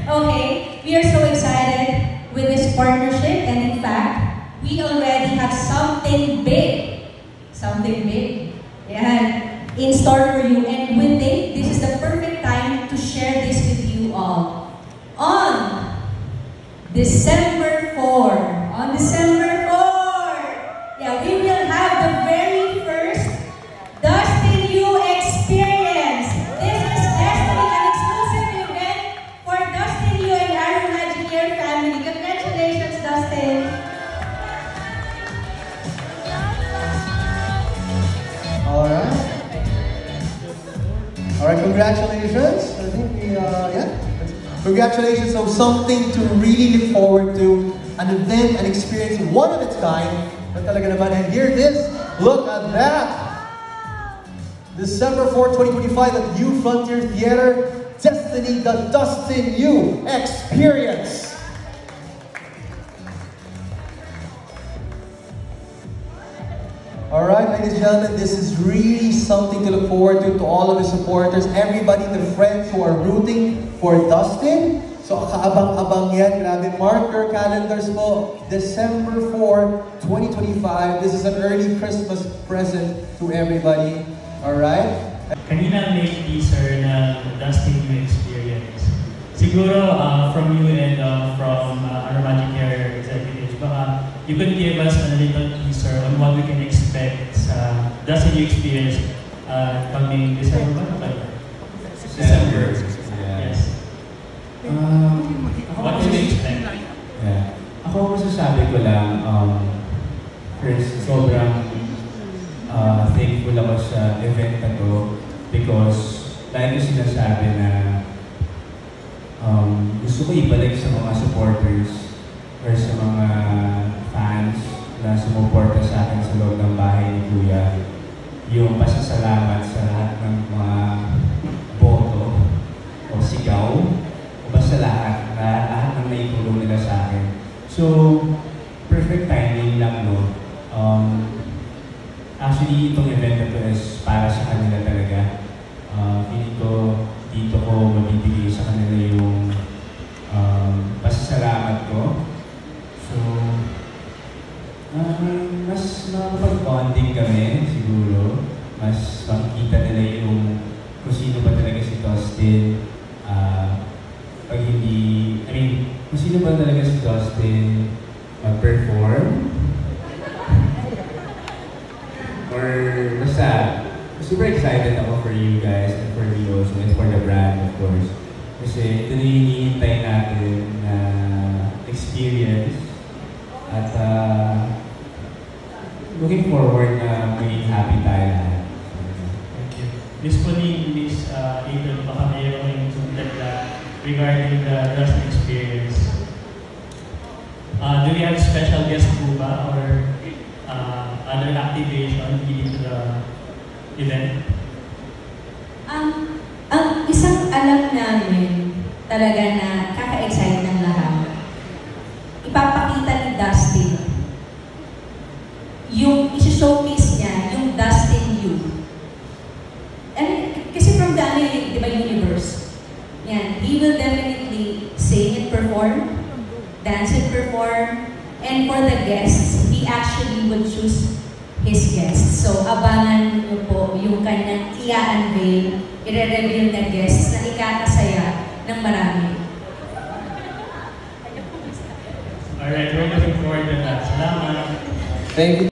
Okay, we are so excited with this partnership, and in fact, we already have something big, yeah, in store for you. And with it, this is the perfect time to share this with you all. On December 4, yeah, we will have the very first Dustin U experience. This is Destiny, an exclusive event for Dustin U and our Imagineer family. Congratulations, Dustin! Alright, congratulations. I think we, yeah. Congratulations, so something to really look forward to. An event, an experience, one of its kind. But talaga naman, and here it is. Look at that! December 4, 2025 at U Frontier Theater, Destiny, the Dustin U Experience. Alright, ladies and gentlemen, this is really something to look forward to all of the supporters, everybody, the friends who are rooting for Dustin. So, kaabang-abang yan. Grabe, mark your calendars po. December 4, 2025. This is an early Christmas present to everybody. Alright? Kanina may teaser ng Dustin U Experience. Siguro, from you and from our Imagineer executives, baka you could give us a little teaser on what we can expect sa Dustin U Experience coming December ba? December. Yes. What can we expect? Yeah. Ako masasabi ko lang, first, sobrang thankful ako sa event na to because lagi ko sinasabi na gusto ko ibalik sa mga supporters or sa mga fans na sumuporta sa akin sa loob ng bahay ni Kuya yung pasasalamat sa lahat ng mga boto o sigaw o basta lahat ng naitulong nila sa akin. So, perfect timing lang, no? Actually, itong event na to is para sa kanila talaga. Feeling ko, dito ko mabibigay sa kanila yung pasasalamat ko. So, mas makapag-bonding kami, siguro. Mas makikita nila yung kung sino ba talaga si Dustin. Pag hindi, kung sino ba talaga si Dustin mag-perform. Or basta, super excited ako for you guys and for me also and for the brand, of course. Kasi ito na yung hinihintay natin na experience at looking forward na maging happy tayo lahat. Thank you. Miss April, baka mayroon yung sumutag regarding the Dustin experience. Do we have special guest po ba or other activation leading to the event? Ang isang alam namin talaga na kaka-excite ng lahat, ipapakita ni Dustin yung isi-showcase niya, yung Dustin U. And kasi from the di ba, universe, yan, he will definitely sing and perform, dance and perform, and for the guests, he actually would choose his guests. So, abangan niyo po yung kanyang i-unveil, i-reveal na guests na ikakasaya ng marami. Alright, we're looking forward to that. Salamat. Thank you.